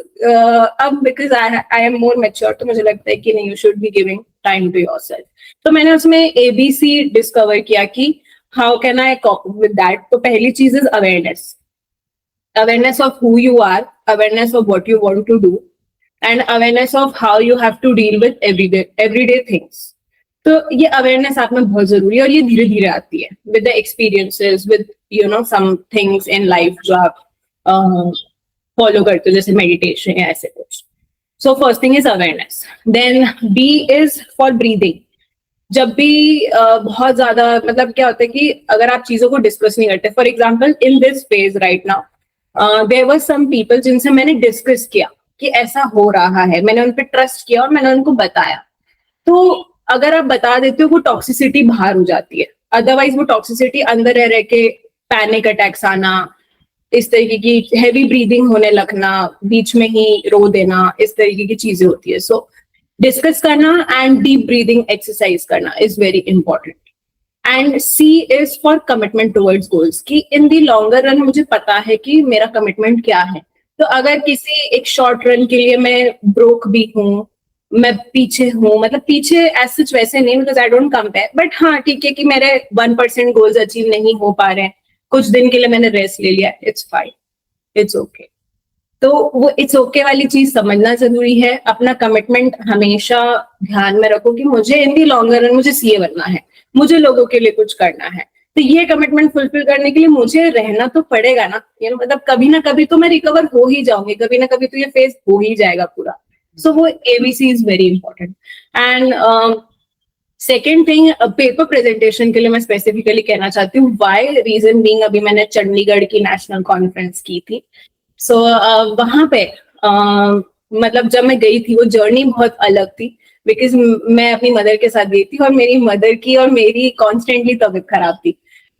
अब because I am more mature, तो मुझे लगता है कि नहीं, you should be giving time to yourself. तो मैंने उसमें ABC डिस्कवर किया कि how can I cope with that. तो पहली चीज is awareness of who you are, awareness of what you want to do, and awareness of how you have to deal with everyday things. तो ये awareness आप में बहुत जरूरी है और ये धीरे धीरे आती है with the experiences, with some things in life जो आप फॉलो करते हो, जैसे मेडिटेशन या ऐसे कुछ. So first thing is awareness. Then B is for breathing. जब भी बहुत ज्यादा मतलब क्या होता है कि अगर आप चीजों को डिस्कस नहीं करते, for example in this phase right now there were some people जिनसे मैंने डिस्कस किया कि ऐसा हो रहा है, मैंने उन पर ट्रस्ट किया और मैंने उनको बताया. तो अगर आप बता देते हो वो टॉक्सिसिटी बाहर हो जाती है. अदरवाइज वो टॉक्सिसिटी अंदर रह के पैनिक अटैक्स आना, इस तरीके की हैवी ब्रीदिंग होने लगना, बीच में ही रो देना, इस तरीके की चीजें होती है. सो डिस्कस करना एंड डीप ब्रीदिंग एक्सरसाइज करना is very important. And C is for commitment towards goals, कि इन दी लॉन्गर रन मुझे पता है कि मेरा कमिटमेंट क्या है. तो अगर किसी एक शॉर्ट रन के लिए मैं ब्रोक भी हूँ, मैं पीछे हूँ, मतलब पीछे एज सच वैसे नहीं, because I don't compare, but हाँ ठीक है कि मेरे 1% गोल्स अचीव नहीं हो पा रहे हैं, कुछ दिन के लिए मैंने रेस्ट ले लिया, इट्स फाइन, इट्स ओके. तो वो इट्स ओके वाली चीज समझना जरूरी है. अपना कमिटमेंट हमेशा ध्यान में रखो कि मुझे इन दी लॉन्गर रन मुझे CA बनना है, मुझे लोगों के लिए कुछ करना है. तो ये कमिटमेंट फुलफिल करने के लिए मुझे रहना तो पड़ेगा ना, मतलब कभी ना कभी तो मैं रिकवर हो ही जाऊंगी, कभी ना कभी तो ये फेज हो ही जाएगा पूरा. सो वो ABC is very important. And second thing, paper presentation के लिए मैं स्पेसिफिकली कहना चाहती हूँ. वाई रीजन बीइंग, अभी मैंने चंडीगढ़ की नेशनल कॉन्फ्रेंस की थी. सो वहां पे मतलब जब मैं गई थी वो जर्नी बहुत अलग थी, बिकॉज मैं अपनी मदर के साथ गई थी और मेरी मदर की और मेरी कॉन्स्टेंटली तबीयत खराब थी.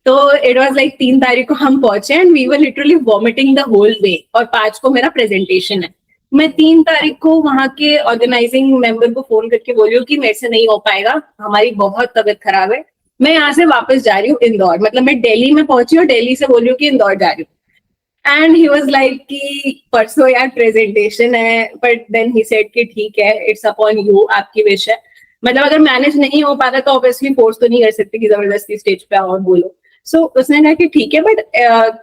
तो इट वाज लाइक 3 तारीख को हम पहुंचे and we were literally vomiting the whole way, और 5 को मेरा प्रेजेंटेशन है. मैं 3 तारीख को वहां के ऑर्गेनाइजिंग मेंबर को फोन करके बोली हूँ कि मेरे से नहीं हो पाएगा, हमारी बहुत तबीयत खराब है, मैं यहाँ से वापस जा रही हूँ इंदौर. मतलब मैं दिल्ली में पहुंची और दिल्ली से बोल रही हूँ कि इंदौर जा रही हूँ. एंड ही वाज लाइक कि परसों यार प्रेजेंटेशन है, बट देन ही सेड कि ठीक है, इट्स अपॉन यू, आपकी विश है. मतलब अगर मैनेज नहीं हो पाता तो ऑब्वियसली फोर्स तो नहीं कर सकते कि जबरदस्ती स्टेज पे आओ और बोलो. सो उसने कहा कि ठीक है, बट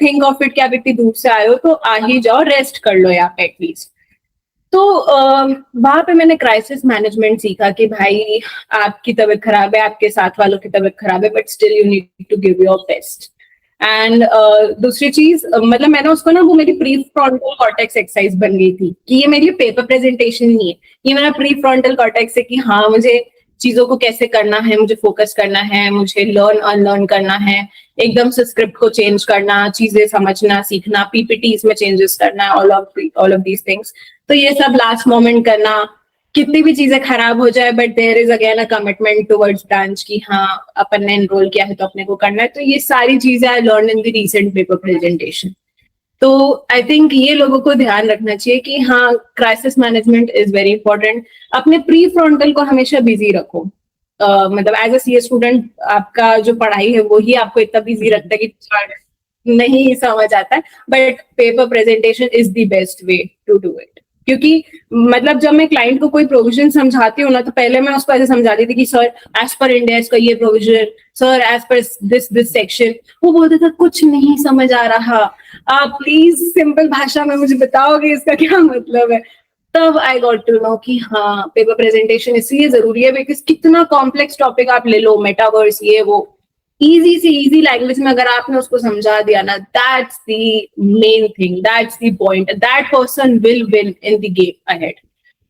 थिंक ऑफ इट कि आप इतनी दूर से आए हो तो आ ही जाओ, रेस्ट कर लो यहाँ पे एटलीस्ट. तो वहां पे मैंने क्राइसिस मैनेजमेंट सीखा कि भाई आपकी तबीयत खराब है, आपके साथ वालों की तबीयत खराब है, but still you need to give your best. And दूसरी चीज, मतलब मैंने उसको ना, वो मेरी प्री फ्रंटल कॉर्टेक्स एक्सरसाइज बन गई थी कि ये मेरी पेपर प्रेजेंटेशन नहीं है, ये मेरा प्री फ्रंटल कॉर्टेक्स है कि हाँ मुझे चीजों को कैसे करना है, मुझे फोकस करना है, मुझे लर्न अनलर्न करना है, एकदम से स्क्रिप्ट को चेंज करना, चीजें समझना सीखना, PPTs में चेंजेस करना, ऑल ऑफ दीज थिंग्स. तो ये सब लास्ट मोमेंट करना, कितनी भी चीजें खराब हो जाए but there is again a commitment towards branch की हाँ अपन ने एनरोल किया है तो अपने को करना है. तो ये सारी चीजें I learn in the recent paper presentation. तो आई थिंक ये लोगों को ध्यान रखना चाहिए कि हाँ crisis management is very important. अपने प्री फ्रंटल को हमेशा बिजी रखो. मतलब एज अ CA स्टूडेंट आपका जो पढ़ाई है वही आपको इतना बिजी रखता है कि नहीं समझ आता है, but paper presentation is the best way to do it. क्योंकि मतलब जब मैं क्लाइंट को कोई प्रोविजन समझाती हूँ ना, तो पहले मैं उसको ऐसे समझाती थी कि सर एज पर इंडिया का ये provision, sir as per this section. वो बोलते थे कुछ नहीं समझ आ रहा, आप प्लीज सिंपल भाषा में मुझे बताओगे इसका क्या मतलब है. तब आई गॉट टू नो कि हाँ पेपर प्रेजेंटेशन इसलिए जरूरी है बिकॉज कितना कॉम्प्लेक्स टॉपिक आप ले लो, मेटावर्स ये वो, इजी से इजी लैंग्वेज में अगर आपने उसको समझा दिया ना, that's the main thing, that's the point, that person will win in the game ahead.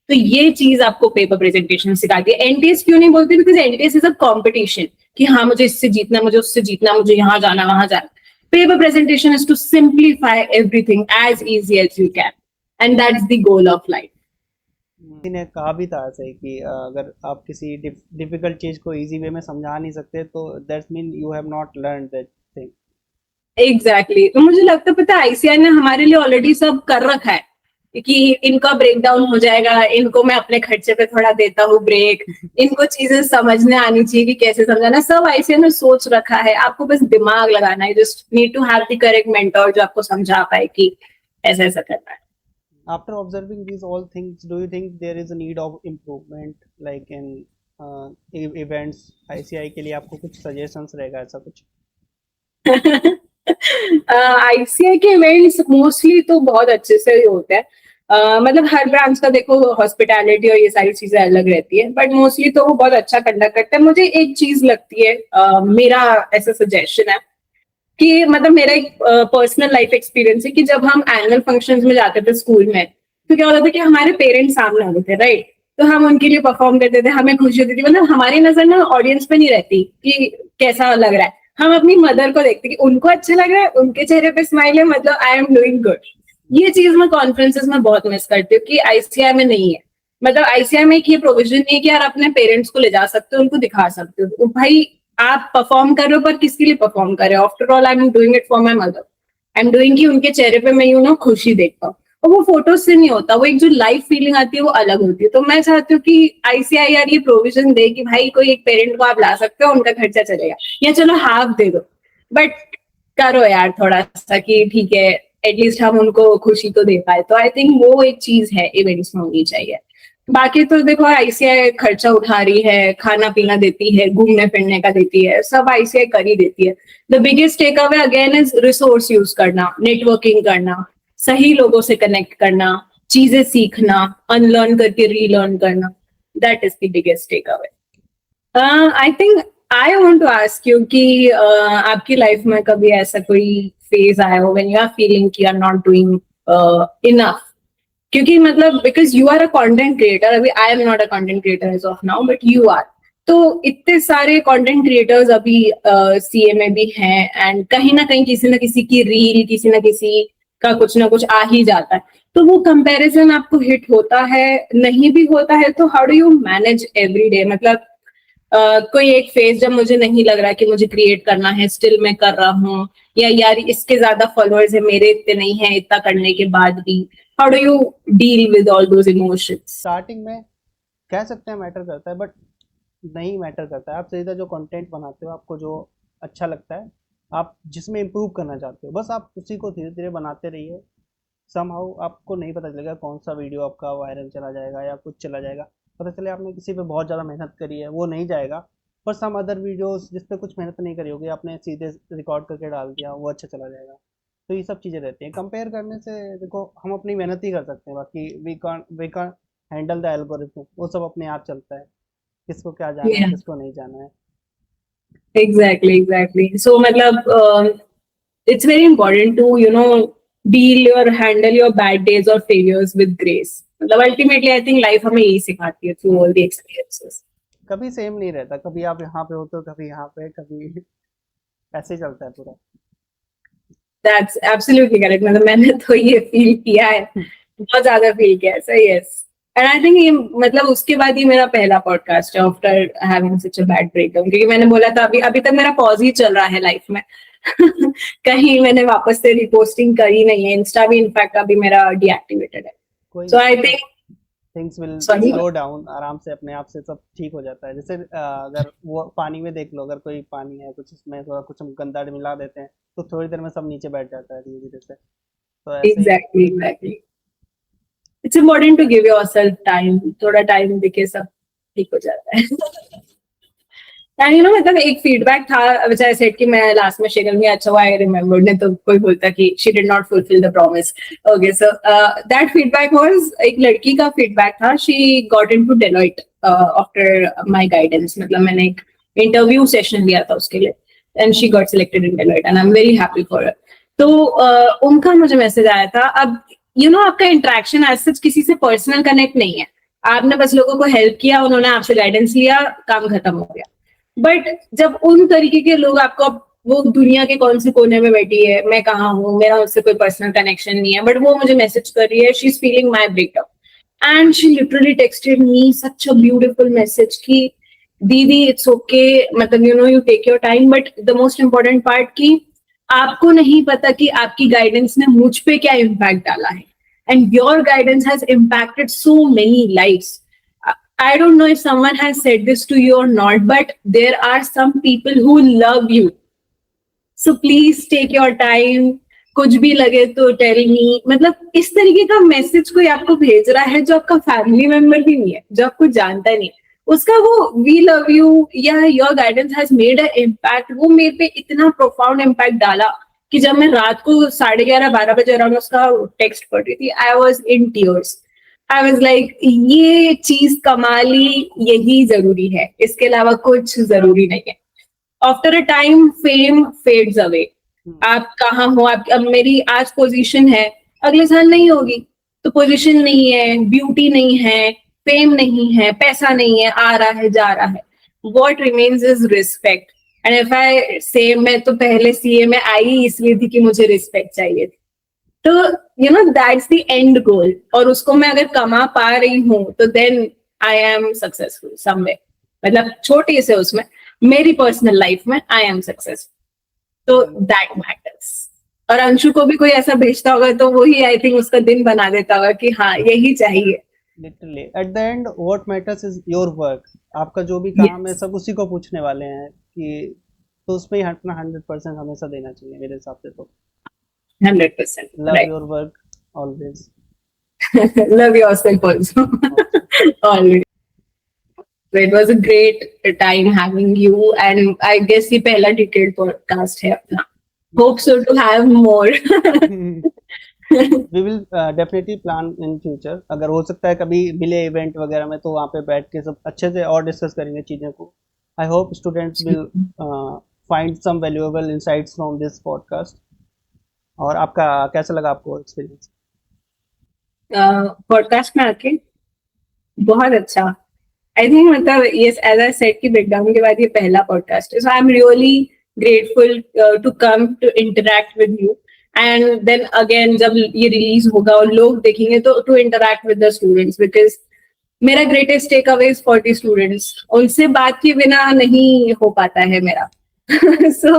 तो ये चीज आपको पेपर प्रेजेंटेशन सिखाती है. NTS क्यों नहीं बोलती, because NTS is a competition कि हाँ मुझे इससे जीतना, मुझे उससे जीतना, मुझे यहाँ जाना वहां जाना. Paper presentation is to simplify everything as easy as you can, and that's the goal of life. किसी ने कहा भी था ऐसे कि अगर आप किसी डिफिकल्ट चीज को इजी वे में समझा नहीं सकते तो that's mean you have not learn that thing. Exactly. तो मुझे लगता है पता है ICI ने हमारे लिए ऑलरेडी सब कर रखा है कि इनका ब्रेक डाउन हो जाएगा, इनको मैं अपने खर्चे पे थोड़ा देता हूँ ब्रेक, इनको चीजें समझने आनी चाहिए कि कैसे समझाना, सब ICI ने सोच रखा है. आपको बस दिमाग लगाना है, just need to have the correct mentor जो आपको समझा पाए कि ऐसा ऐसा करना है. After observing these all things, do you think there is a need of improvement like in events? ICI के लिए आपको कुछ suggestions रहेगा ऐसा कुछ? ICI के इवेंट्स मोस्टली तो बहुत अच्छे से होते हैं. मतलब हर ब्रांच का देखो हॉस्पिटैलिटी और ये सारी चीजें अलग रहती है, बट मोस्टली तो वो बहुत अच्छा कंडक्ट करते हैं. मुझे एक चीज लगती है, मेरा ऐसा सजेशन है कि मतलब मेरा एक पर्सनल लाइफ एक्सपीरियंस है कि जब हम एनुअल फंक्शंस में जाते थे स्कूल में, तो क्या होता था कि हमारे पेरेंट्स सामने होते थे, राइट. तो हम उनके लिए परफॉर्म करते थे, हमें खुशी होती थी. मतलब हमारी नजर ना ऑडियंस पे नहीं रहती कि कैसा लग रहा है, हम अपनी मदर को देखते कि उनको अच्छा लग रहा है, उनके चेहरे पे स्माइल है, मतलब आई एम डूइंग गुड. ये चीज मैं कॉन्फ्रेंसेस में बहुत मिस करती हूँ कि ICI में नहीं है. मतलब ICI में एक ये प्रोविजन नहीं है कि यार अपने पेरेंट्स को ले जा सकते हो, उनको दिखा सकते हो. तो भाई आप परफॉर्म कर रहे हो पर किसके लिए परफॉर्म कर रहे हो? After all I am doing it for my mother. I am doing कि उनके चेहरे पे मैं यूं ना खुशी देख पाऊँ. और वो फोटो से नहीं होता, वो एक जो लाइफ फीलिंग आती है वो अलग होती है। तो मैं चाहती हूँ कि ICIR ये प्रोविजन दे कि भाई कोई एक पेरेंट को आप ला सकते हो, उनका खर्चा चलेगा, या चलो हाफ दे दो, बट करो यार थोड़ा सा कि ठीक है एटलीस्ट हम उनको खुशी तो दे पाए। तो आई थिंक वो एक चीज है इवेंट्स में होनी चाहिए। बाकी तो देखो ICI खर्चा उठा रही है, खाना पीना देती है, घूमने फिरने का देती है, सब ICI कर ही देती है। The biggest take away again is resource use करना, नेटवर्किंग करना, सही लोगों से कनेक्ट करना, चीजें सीखना, अनलर्न करके रीलर्न करना, that is the biggest take away. I think I want to ask you कि आपकी लाइफ में कभी ऐसा कोई फेज आया हो व्हेन यू आर फीलिंग कि you are not doing enough? क्योंकि मतलब because you are a content creator, अभी I am not a content creator as of now, but you are. तो इतने सारे कंटेंट क्रिएटर्स अभी CA में भी हैं, एंड कहीं ना कहीं किसी ना किसी की रील, किसी ना किसी का कुछ ना कुछ आ ही जाता है। तो वो कंपैरिजन आपको हिट होता है, नहीं भी होता है, तो how do you manage every day? मतलब कोई एक फेज जब मुझे नहीं लग रहा कि मुझे क्रिएट करना है, स्टिल मैं कर रहा हूँ, या यार इसके ज्यादा फॉलोअर्स है, मेरे इतने नहीं है, इतना करने के बाद भी, how do you deal with all those emotions? Starting में कह सकते हैं मैटर करता है, बट नहीं मैटर करता है। आप सीधा जो कंटेंट बनाते हो, आपको जो अच्छा लगता है, आप जिसमें इम्प्रूव करना चाहते हो, बस आप उसी को धीरे धीरे बनाते रहिए। समहाउ आपको नहीं पता चलेगा कौन सा वीडियो आपका वायरल चला जाएगा या कुछ चला जाएगा। पता चले आपने किसी पे बहुत ज़्यादा मेहनत करी है, वो नहीं जाएगा, पर सम अदर वीडियोस जिस पे कुछ मेहनत नहीं करी होगी, आपने सीधे रिकॉर्ड करके डाल दिया, वो अच्छा चला जाएगा। तो ये सब चीज़ें रहती हैं। कंपेयर करने से देखो, हम अपनी मेहनत ही कर सकते हैं, बाकी we can't handle the algorithm, वो सब अपने आप चलता है, किसको क्या जाना है, Yeah, किसको नहीं जाना है। exactly. So मतलब it's very important to deal or handle your bad days or failures with grace. मतलब ultimately I think life हमें यही सिखाती है through all the experiences. कभी सेम नहीं रहता, कभी आप यहाँ पे होते हो, कभी यहाँ पे, कभी ऐसे ही चलता है पूरा। That's absolutely correct. मतलब मैंने तो ये फील किया है, बहुत ज्यादा फील किया है। So yes. And I think ये मतलब उसके बाद ही मेरा पहला पॉडकास्ट है after having such a bad breakup, क्योंकि मैंने बोला था अभी तक मेरा पॉज ही चल रहा है लाइफ में। कहीं मैंने वापस से रिपोस्टिंग करी नहीं है, इंस्टा भी इनफैक्ट अभी मेरा डीएक्टिवेटेड है। कोई so I think things will sorry. Slow down, आराम से अपने आप से सब ठीक हो जाता है। जैसे अगर वो पानी में देख लो, अगर कोई पानी है कुछ, उसमें थोड़ा कुछ हम गंदा मिला देते हैं, तो थोड़ी देर में सब नीचे बैठ जाता है धीरे धीरे से। तो ऐसे ही exactly it's important to give yourself time, थोड़ा टाइम देके सब ठीक हो जाता है। मतलब एक फीडबैक था which I said कि मैं लास्ट में शेयर करूंगी, अच्छा हुआ आई रिमेम्बर्ड, नहीं तो कोई बोलता कि she did not fulfill the promise. Okay, so that feedback was एक लड़की का फीडबैक था। she got into Deloitte after my guidance, मतलब मैंने एक इंटरव्यू सेशन लिया था उसके लिए, and she got selected in Deloitte and I'm very happy for her. तो उनका मुझे मैसेज आया था। अब आपका इंटरेक्शन एज सच किसी से पर्सनल कनेक्ट नहीं है, आपने बस लोगों को हेल्प किया, उन्होंने आपसे गाइडेंस लिया, काम खत्म हो गया। बट जब उन तरीके के लोग आपको, वो दुनिया के कौन से कोने में बैठी है, मैं कहाँ हूँ, मेरा उससे कोई पर्सनल कनेक्शन नहीं है, बट वो मुझे मैसेज कर रही है, she is feeling my breakup, and she literally texted me such a beautiful message कि दीदी इट्स ओके, मतलब you take your time, but the most important part कि आपको नहीं पता कि आपकी गाइडेंस ने मुझ पे क्या इम्पैक्ट डाला है, and your guidance has impacted so many lives. I don't know if someone has said this to you or not, but there are some people who love you. So please take your time. कुछ भी लगे तो tell me. मतलब इस तरीके का message कोई आपको भेज रहा है जो आपका फैमिली मेंबर भी नहीं है, जो आपको जानता नहीं, उसका वो वी लव यू या your guidance has made a impact, वो मेरे पे इतना प्रोफाउंड इम्पैक्ट डाला कि जब मैं रात को 11:30-12 बजे अराउंड उसका टेक्स्ट पढ़ रही थी, I was in tears. I was like ये चीज कमाली, यही जरूरी है, इसके अलावा कुछ जरूरी नहीं है. After a time fame fades away. आप कहाँ हो, आप अब मेरी आज पोजीशन है, अगले साल नहीं होगी. तो पोजीशन नहीं है, ब्यूटी नहीं है, फेम नहीं है, पैसा नहीं है, आ रहा है जा रहा है. What remains is respect. And if I से, मैं तो पहले CA में आई इसलिए थी कि मुझे रिस्पेक्ट चाहिए थी. तो दैट्स द एंड गोल, और उसको मैं अगर कमा पा रही हूँ तो then I am successful somewhere. मतलब छोटी से उसमें मेरी पर्सनल लाइफ में आई एम सक्सेसफुल, तो दैट मैटर्स. और अंशु को भी कोई ऐसा भेजता होगा तो वही आई थिंक उसका दिन बना देता होगा कि हाँ यही चाहिए. Literally at the end what matters is your work. आपका जो भी काम है Yes, सब उसी को पूछने वाले हैं कि, तो उसमें ही अपना 100% हमेशा देना चाहिए मेरे हिसाब से. तो 100% love right. Your work always. Love yourself also. Always. So it was a great time having you, and I guess ये पहला detailed podcast है अपना. Hope so to have more. We will definitely plan in future. अगर हो सकता है कभी मिले इवेंट वगैरह में तो वहाँ पे बैठ के सब अच्छे से और डिस्कस करेंगे चीज़ों को. I hope students will find some valuable insights from this podcast. और आपका कैसा लगा आपको एक्सपीरियंस? पॉडकास्ट में आके बहुत अच्छा. आई थिंक मतलब यस एज आई सेड कि ब्रेकडाउन के बाद ये पहला पॉडकास्ट है. So I am really grateful to come to interact with you. And then again जब ये रिलीज होगा और लोग देखेंगे तो to interact with the students, because मेरा greatest take away is 40 students. उनसे बात के बिना नहीं हो पाता है मेरा. सो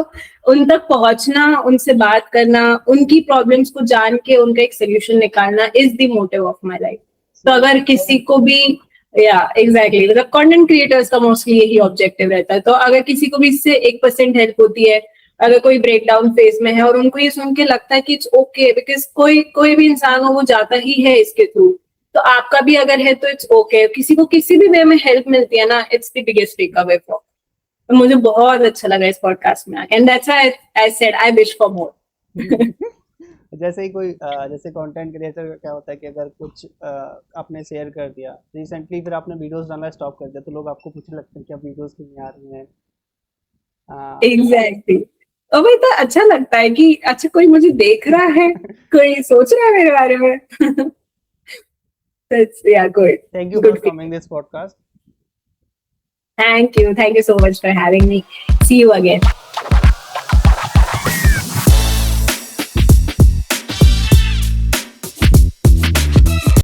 उन तक पहुंचना, उनसे बात करना, उनकी प्रॉब्लम्स को जान के उनका एक सोल्यूशन निकालना is the motive of my life. तो अगर किसी को भी या एग्जैक्टली मतलब कंटेंट क्रिएटर्स का मोस्टली यही ऑब्जेक्टिव रहता है. तो अगर किसी को भी इससे 1% हेल्प होती है, अगर कोई ब्रेकडाउन फेज में है और उनको ये सुन के लगता है कि इट्स ओके, बिकॉज कोई भी इंसान हो वो जाता ही है इसके थ्रू, तो आपका भी अगर है तो इट्स ओके. किसी को किसी भी वे में हेल्प मिलती है ना, it's the biggest take away from. मुझे बहुत अच्छा लगा इस पॉडकास्ट में आके, and that's why I said I wish for more. जैसे ही कोई जैसे कंटेंट क्रिएटर का क्या होता है कि अगर कुछ आपने शेयर कर दिया रिसेंटली, फिर आपने वीडियोस डालना स्टॉप कर दिया, तो लोग आपको पूछने लगते हैं कि अब वीडियोस क्यों नहीं आ रही हैं. एग्जैक्टली. और वही तो अच्छा लगता है कि अच्छा कोई मुझे देख रहा है, कोई सोच रहा है मेरे बारे में. That's yeah, good. Thank you Good for coming this podcast. Thank you so much for having me. See you again.